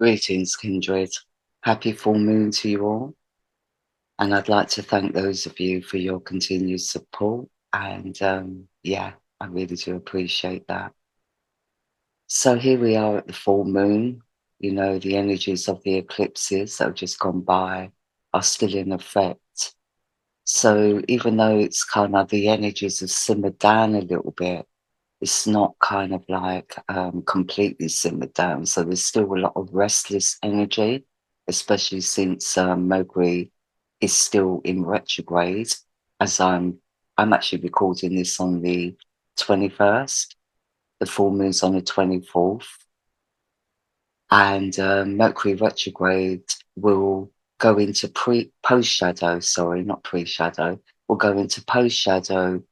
Greetings, kindred. Happy full moon to you all. And I'd like to thank those of you for your continued support. And yeah, I really do appreciate that. So here we are at the full moon. You know, the energies of the eclipses that have just gone by are still in effect. So even though it's kind of the energies have simmered down a little bit, it's not kind of like completely simmered down. So there's still a lot of restless energy, especially since Mercury is still in retrograde. As I'm actually recording this on the 21st. The full moon's on the 24th, and Mercury retrograde will go into post shadow. Sorry, not pre shadow. Will go into post shadow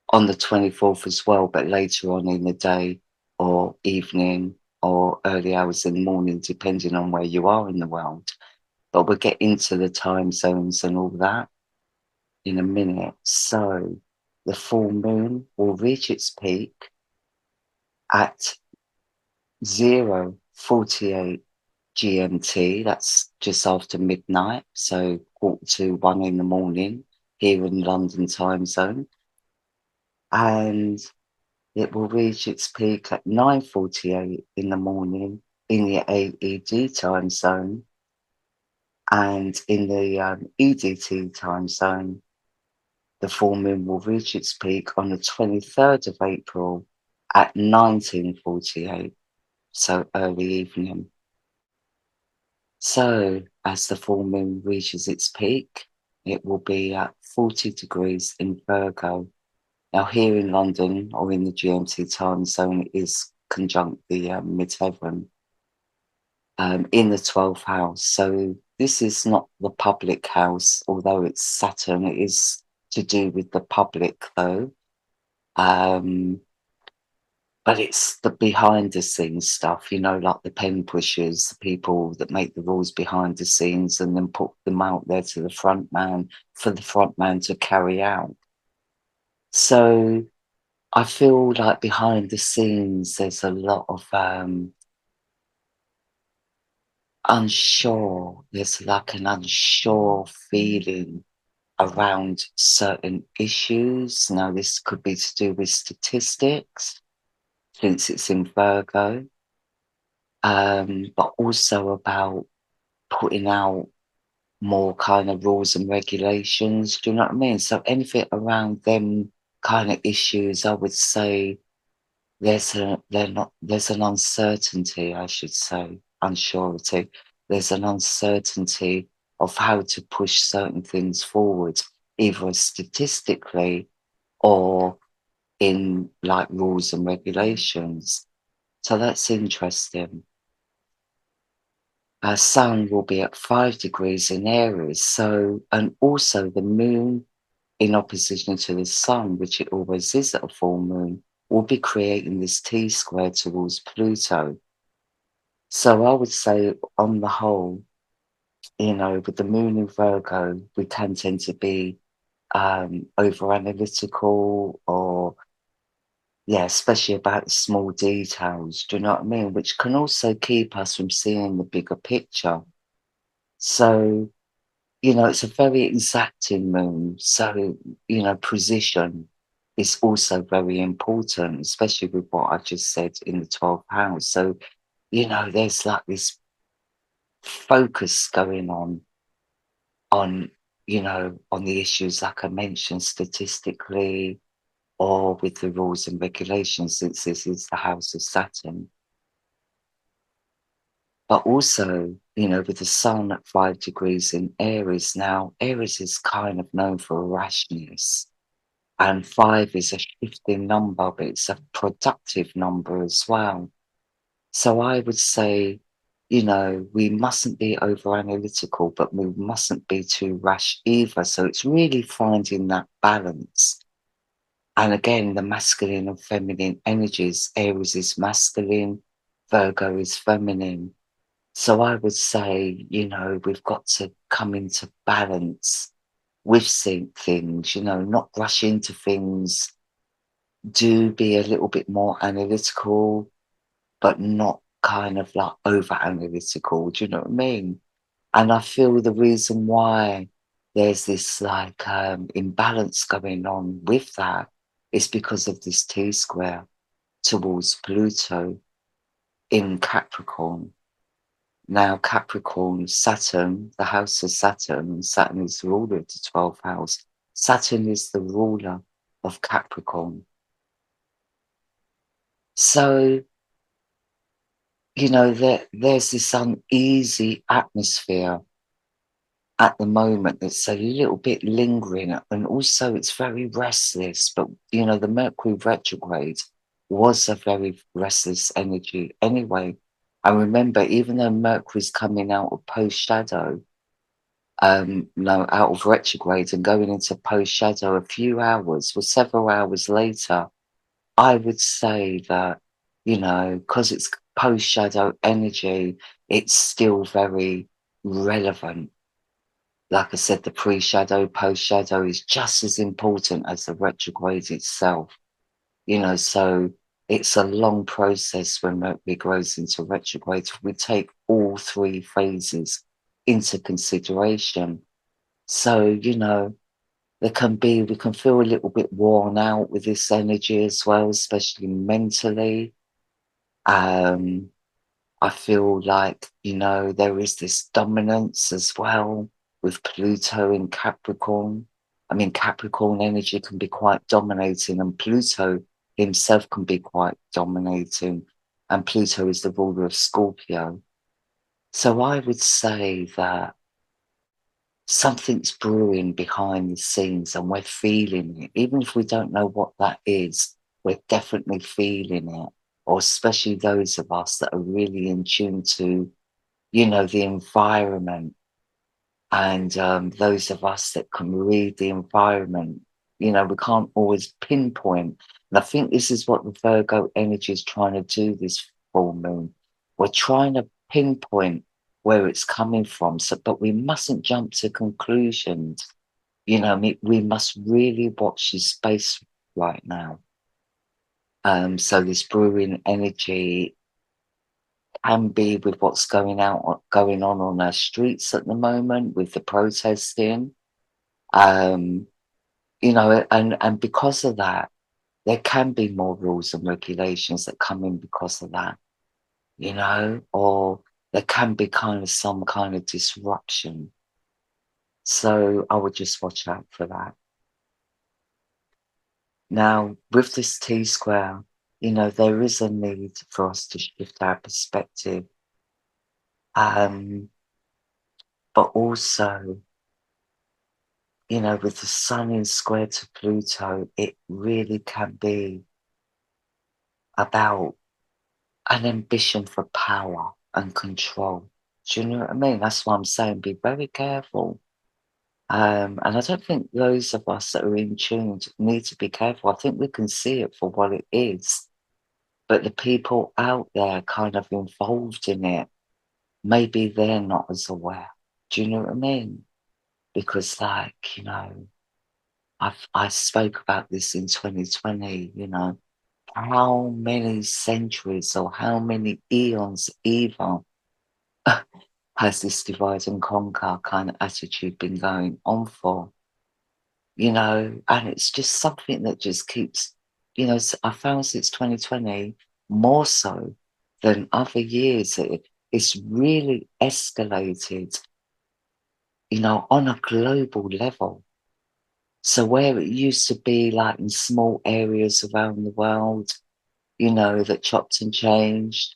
on the 24th as well, but later on in the day or evening or early hours in the morning, depending on where you are in the world. But we'll get into the time zones and all that in a minute. So the full moon will reach its peak at 0:48 GMT. That's just after midnight. So 1:45 in the morning here in London time zone. And it will reach its peak at 9:48 in the morning in the AED time zone, and in the EDT time zone, the full moon will reach its peak on the 23rd of April at 19:48, so early evening. So as the full moon reaches its peak, it will be at 40 degrees in Virgo. Now, here in London or in the GMT time zone is conjunct the midheaven in the 12th house. So this is not the public house, although it's Saturn. It is to do with the public, though. But it's the behind the scenes stuff, you know, like the pen pushers, the people that make the rules behind the scenes and then put them out there to the front man for the front man to carry out. So I feel like behind the scenes, there's a lot of unsure. There's like an unsure feeling around certain issues. Now, this could be to do with statistics, since it's in Virgo, but also about putting out more kind of rules and regulations. Do you know what I mean? So anything around them kind of issues, I would say there's an uncertainty, I should say, unsurety. There's an uncertainty of how to push certain things forward, either statistically or in like rules and regulations. So that's interesting. Our sun will be at 5 degrees in Aries. So, and also the moon in opposition to the sun, which it always is at a full moon, will be creating this T square towards Pluto. So I would say on the whole, you know, with the moon in Virgo, we can tend to be over analytical or, yeah, especially about the small details. Do you know what I mean? Which can also keep us from seeing the bigger picture. So, you know, it's a very exacting moon. So, you know, precision is also very important, especially with what I just said in the 12th house. So, you know, there's like this focus going on, you know, on the issues like I mentioned statistically or with the rules and regulations, since this is the house of Saturn. But also, you know, with the sun at 5 degrees in Aries. Now, Aries is kind of known for rashness. And 5 is a shifting number, but it's a productive number as well. So I would say, you know, we mustn't be over analytical, but we mustn't be too rash either. So it's really finding that balance. And again, the masculine and feminine energies. Aries is masculine, Virgo is feminine. So I would say, you know, we've got to come into balance with things, you know, not rush into things. Do be a little bit more analytical, but not kind of like over analytical. Do you know what I mean? And I feel the reason why there's this like imbalance going on with that is because of this T square towards Pluto in Capricorn. Now, Capricorn, Saturn, the house of Saturn, Saturn is the ruler of the 12th house. Saturn is the ruler of Capricorn. So, you know, there's this uneasy atmosphere at the moment that's a little bit lingering, and also it's very restless. But, you know, the Mercury retrograde was a very restless energy anyway. I remember, even though Mercury's coming out of post shadow, no, out of retrograde and going into post shadow a few hours, well, several hours later, I would say that, you know, because it's post shadow energy, it's still very relevant. Like I said, the pre shadow, post shadow is just as important as the retrograde itself, you know, so it's a long process when Mercury goes into retrograde. We take all three phases into consideration. So, you know, we can feel a little bit worn out with this energy as well, especially mentally. I feel like, you know, there is this dominance as well with Pluto in Capricorn. I mean, Capricorn energy can be quite dominating, and Pluto himself can be quite dominating. And Pluto is the ruler of Scorpio. So I would say that something's brewing behind the scenes and we're feeling it. Even if we don't know what that is, we're definitely feeling it. Or especially those of us that are really in tune to, you know, the environment, and those of us that can read the environment. You know, we can't always pinpoint. And I think this is what the Virgo energy is trying to do this full moon. We're trying to pinpoint where it's coming from. So, but we mustn't jump to conclusions. You know, we must really watch this space right now. So this brewing energy can be with what's going on our streets at the moment with the protesting. You know, and because of that, there can be more rules and regulations that come in because of that, you know, or there can be kind of some kind of disruption. So I would just watch out for that. Now, with this T square, you know, there is a need for us to shift our perspective. But also, you know, with the sun in square to Pluto, it really can be about an ambition for power and control. Do you know what I mean? That's why I'm saying be very careful. And I don't think those of us that are in tune need to be careful. I think we can see it for what it is. But the people out there kind of involved in it, maybe they're not as aware. Do you know what I mean? Because, like, you know, I spoke about this in 2020, you know, how many centuries or how many eons even has this divide and conquer kind of attitude been going on for, you know, and it's just something that just keeps, you know, I found since 2020, more so than other years, it's really escalated, you know, on a global level. So where it used to be like in small areas around the world, you know, that chopped and changed.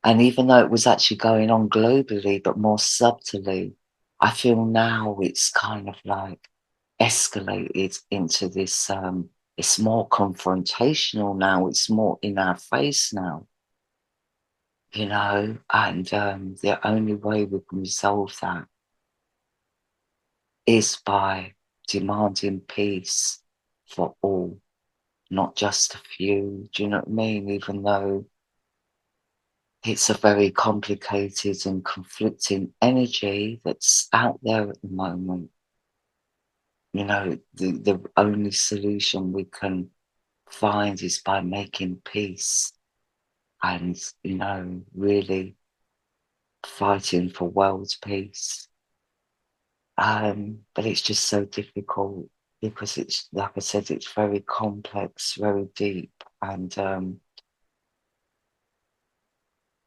And even though it was actually going on globally, but more subtly, I feel now it's kind of like escalated into this, it's more confrontational now, it's more in our face now, you know, and the only way we can resolve that is by demanding peace for all, not just a few. Do you know what I mean? Even though it's a very complicated and conflicting energy that's out there at the moment. You know, the only solution we can find is by making peace. and, really fighting for world peace. But it's just so difficult because it's, like I said, it's very complex, very deep. And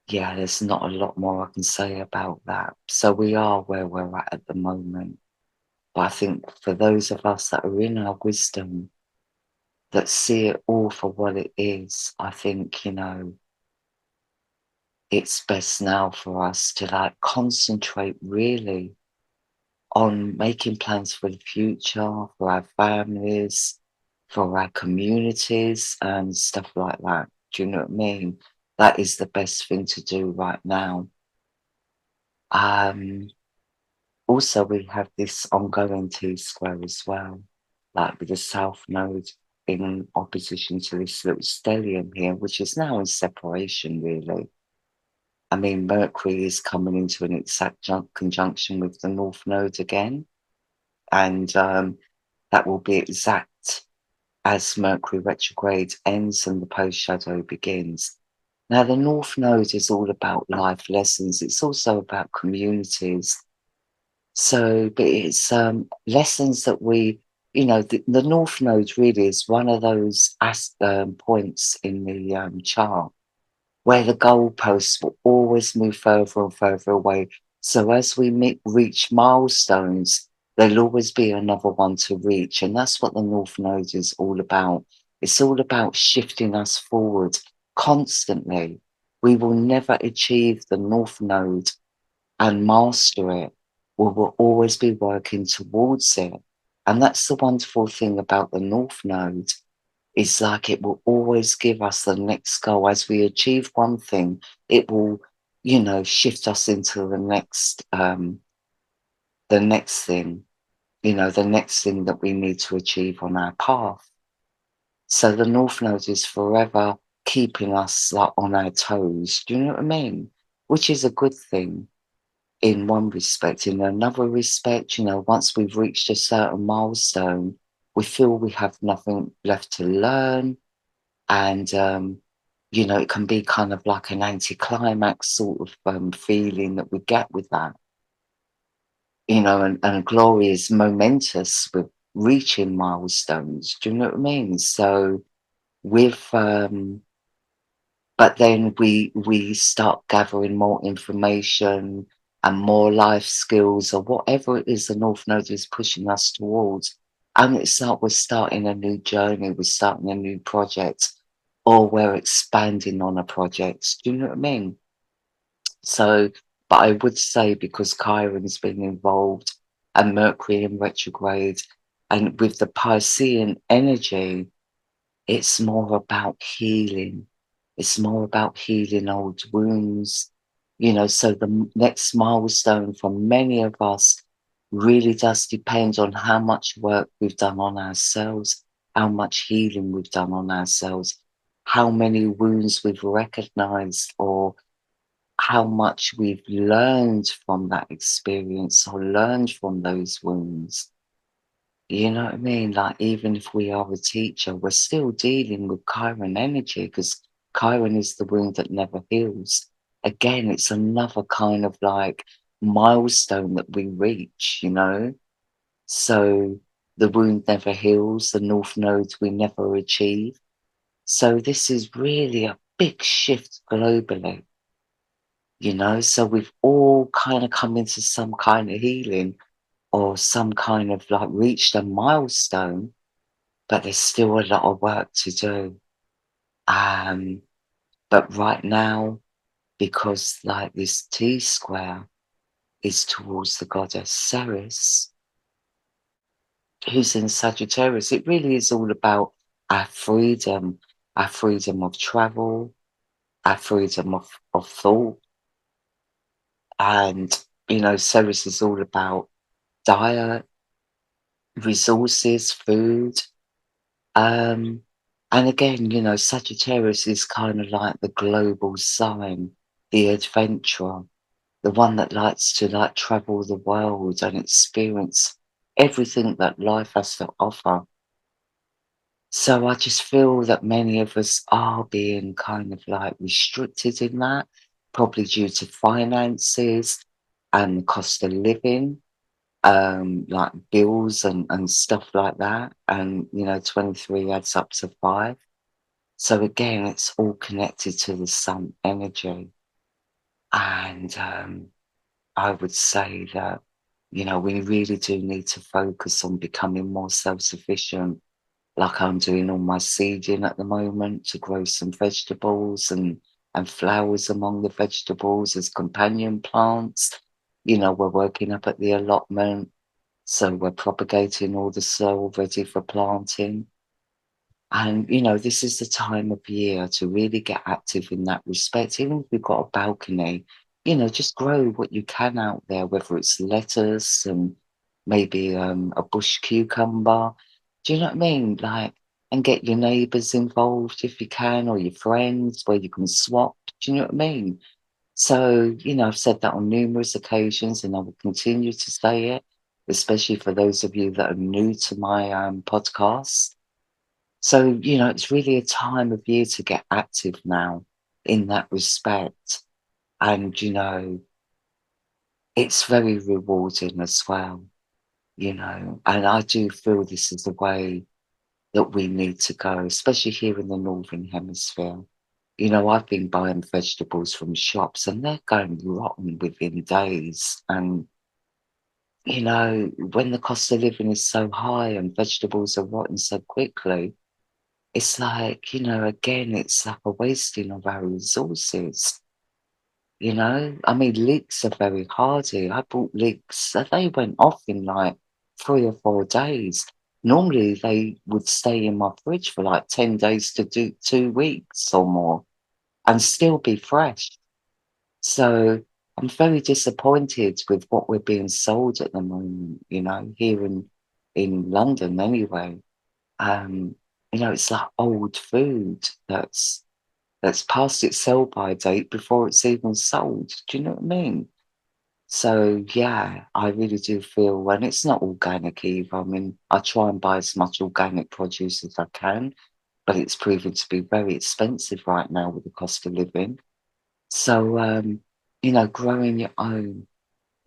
yeah, there's not a lot more I can say about that. So we are where we're at the moment. But I think for those of us that are in our wisdom, that see it all for what it is, I think, it's best now for us to like concentrate really on making plans for the future, for our families, for our communities and stuff like that. Do you know what I mean? That is the best thing to do right now. Also, we have this ongoing T-square as well, like with the South Node in opposition to this little stellium here, which is now in separation, really. I mean, Mercury is coming into an exact conjunction with the North Node again, and that will be exact as Mercury retrograde ends and the post-shadow begins. Now, the North Node is all about life lessons. It's also about communities. So, but it's lessons that we, the North Node really is one of those points in the chart where the goalposts will always move further and further away. So as we reach milestones, there'll always be another one to reach. And that's what the North Node is all about. It's all about shifting us forward constantly. We will never achieve the North Node and master it. We will always be working towards it. And that's the wonderful thing about the North Node. It's like it will always give us the next goal. As we achieve one thing, it will, shift us into the next thing, the next thing that we need to achieve on our path. So the North Node is forever keeping us like on our toes. Do you know what I mean? Which is a good thing in one respect. In another respect, once we've reached a certain milestone, we feel we have nothing left to learn. And, it can be kind of like an anticlimax sort of feeling that we get with that, and glory is momentous with reaching milestones. Do you know what I mean? So with, but then we start gathering more information and more life skills or whatever it is the North Node is pushing us towards. And it's like we're starting a new journey, we're starting a new project, or we're expanding on a project. Do you know what I mean? So, but I would say because Chiron's been involved and Mercury in retrograde, and with the Piscean energy, it's more about healing. It's more about healing old wounds. So the next milestone for many of us really does depend on how much work we've done on ourselves, how much healing we've done on ourselves, how many wounds we've recognized, or how much we've learned from that experience or learned from those wounds. You know what I mean? Like, even if we are a teacher, we're still dealing with Chiron energy because Chiron is the wound that never heals. Again, it's another kind of like milestone that we reach. So the wound never heals, the North Nodes we never achieve. So this is really a big shift globally. So we've all kind of come into some kind of healing or some kind of like reached a milestone, but there's still a lot of work to do. But right now, because like this T square is towards the goddess Ceres, who's in Sagittarius, it really is all about our freedom of travel, our freedom of thought. And, Ceres is all about diet, resources, food. And again, Sagittarius is kind of like the global sign, the adventurer, the one that likes to like travel the world and experience everything that life has to offer. So I just feel that many of us are being kind of like restricted in that, probably due to finances and the cost of living, like bills and stuff like that. And, 23 adds up to 5. So again, it's all connected to the sun energy. And I would say that, we really do need to focus on becoming more self-sufficient, like I'm doing all my seeding at the moment to grow some vegetables and flowers among the vegetables as companion plants. We're working up at the allotment, so we're propagating all the soil ready for planting. And, this is the time of year to really get active in that respect. Even if you've got a balcony, just grow what you can out there, whether it's lettuce and maybe a bush cucumber. Do you know what I mean? Like, and get your neighbours involved if you can, or your friends, where you can swap. Do you know what I mean? So, I've said that on numerous occasions and I will continue to say it, especially for those of you that are new to my podcast. So, it's really a time of year to get active now in that respect. And, it's very rewarding as well, and I do feel this is the way that we need to go, especially here in the Northern Hemisphere. I've been buying vegetables from shops and they're going rotten within days. And, when the cost of living is so high and vegetables are rotten so quickly, it's like, again, it's like a wasting of our resources. I mean, leeks are very hardy. I bought leeks, they went off in like 3 or 4 days. Normally, they would stay in my fridge for like 10 days to 2 weeks or more and still be fresh. So I'm very disappointed with what we're being sold at the moment, here in London anyway. Um, it's like old food that's past its sell-by date before it's even sold. Do you know what I mean? So yeah, I really do feel, and it's not organic either. I mean, I try and buy as much organic produce as I can, but it's proven to be very expensive right now with the cost of living. So growing your own,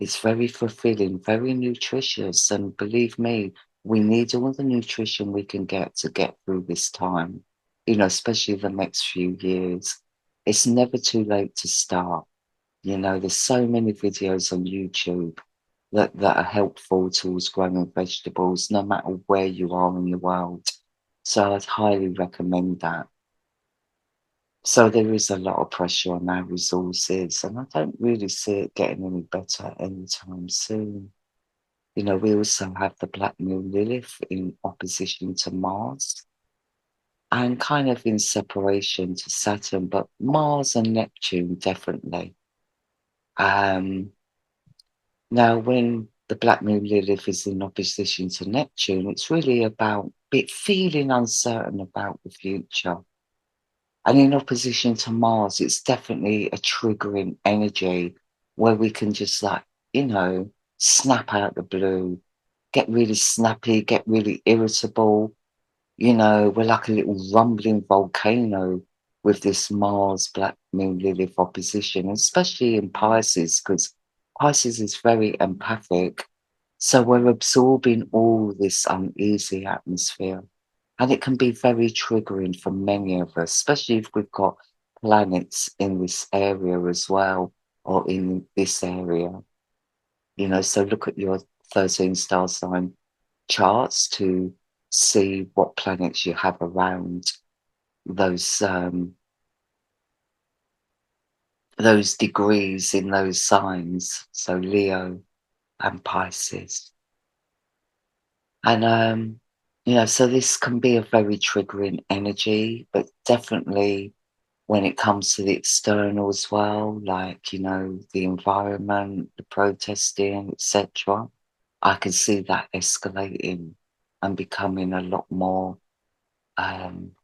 it's very fulfilling, very nutritious, and believe me, we need all the nutrition we can get to get through this time, especially the next few years. It's never too late to start. There's so many videos on YouTube that are helpful towards growing vegetables, no matter where you are in the world. So I'd highly recommend that. So there is a lot of pressure on our resources, and I don't really see it getting any better anytime soon. We also have the Black Moon Lilith in opposition to Mars and kind of in separation to Saturn, but Mars and Neptune definitely. Um, Now, when the Black Moon Lilith is in opposition to Neptune, it's really about feeling uncertain about the future. And in opposition to Mars, it's definitely a triggering energy where we can just like, snap out the blue, get really snappy, get really irritable. We're like a little rumbling volcano with this Mars Black Moon Lilith opposition, especially in Pisces, because Pisces is very empathic. So we're absorbing all this uneasy atmosphere. And it can be very triggering for many of us, especially if we've got planets in this area as well, or in this area. So look at your 13 star sign charts to see what planets you have around those degrees in those signs. So Leo and Pisces. And so this can be a very triggering energy, but definitely when it comes to the external as well, like, the environment, the protesting, etc. I can see that escalating and becoming a lot more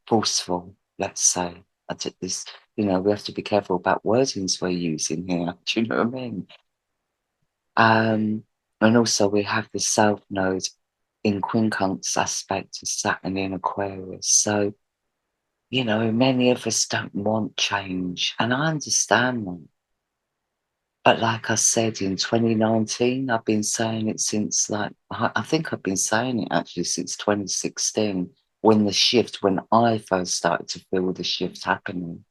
forceful, let's say. I took this, we have to be careful about wordings we're using here. Do you know what I mean? And also we have the South Node in quincunx aspect to Saturn in Aquarius. So, many of us don't want change, and I understand that. But like I said, in 2019, I've been saying it since I think I've been saying it actually since 2016, when I first started to feel the shift happening.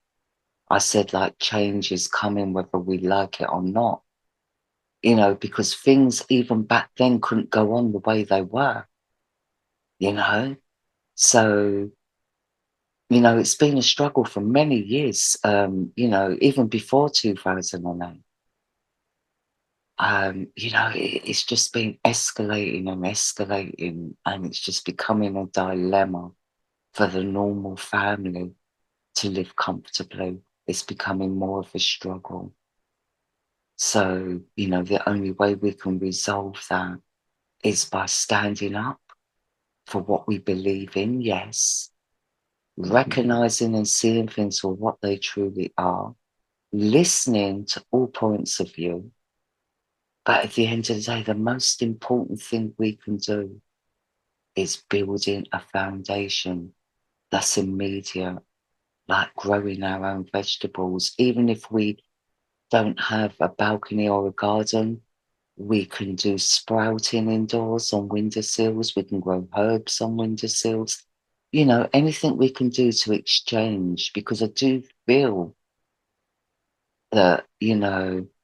I said, change is coming whether we like it or not, because things even back then couldn't go on the way they were, you know? So, it's been a struggle for many years, even before 2008. It's just been escalating and escalating, and it's just becoming a dilemma for the normal family to live comfortably. It's becoming more of a struggle. So, the only way we can resolve that is by standing up for what we believe in, yes, recognizing and seeing things for what they truly are, listening to all points of view. But at the end of the day, the most important thing we can do is building a foundation that's immediate, like growing our own vegetables. Even if we don't have a balcony or a garden, we can do sprouting indoors on windowsills. We can grow herbs on windowsills. Anything we can do to exchange, because I do feel that,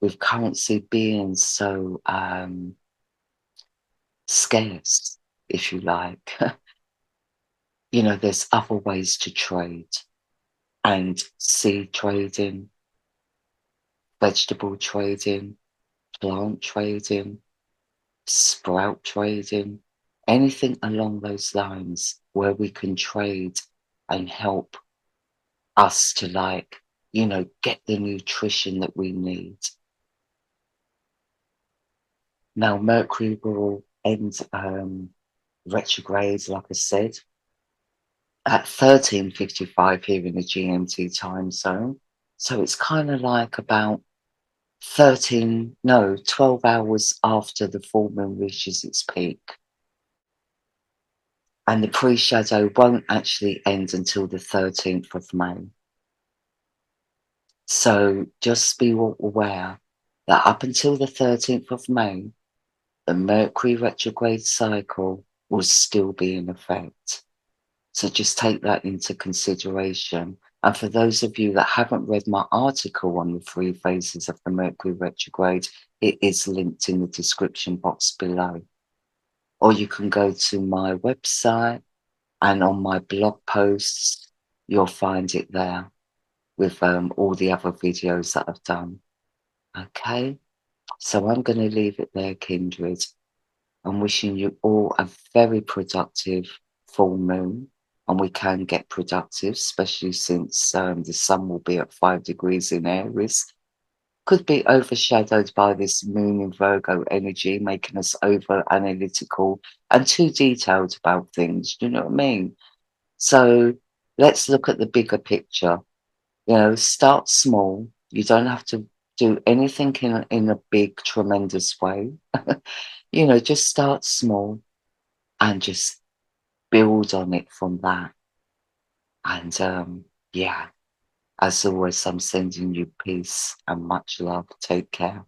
with currency being so scarce, if you like, there's other ways to trade, and seed trading, vegetable trading, plant trading, sprout trading, anything along those lines where we can trade and help us to get the nutrition that we need. Now, Mercury will end retrograde, like I said, at 13:55 here in the GMT time zone. So it's kind of like about 12 hours after the full moon reaches its peak. And the pre-shadow won't actually end until the 13th of May. So just be aware that up until the 13th of May, the Mercury retrograde cycle will still be in effect. So just take that into consideration. And for those of you that haven't read my article on the 3 phases of the Mercury retrograde, it is linked in the description box below. Or you can go to my website, and on my blog posts, you'll find it there with all the other videos that I've done. Okay, so I'm going to leave it there, kindred. I'm wishing you all a very productive full moon, and we can get productive, especially since the sun will be at 5 degrees in Aries. Could be overshadowed by this moon in Virgo energy, making us over analytical and too detailed about things. Do you know what I mean? So let's look at the bigger picture. Start small. You don't have to do anything in a big, tremendous way. Just start small and just build on it from that. And yeah, as always, I'm sending you peace and much love. Take care.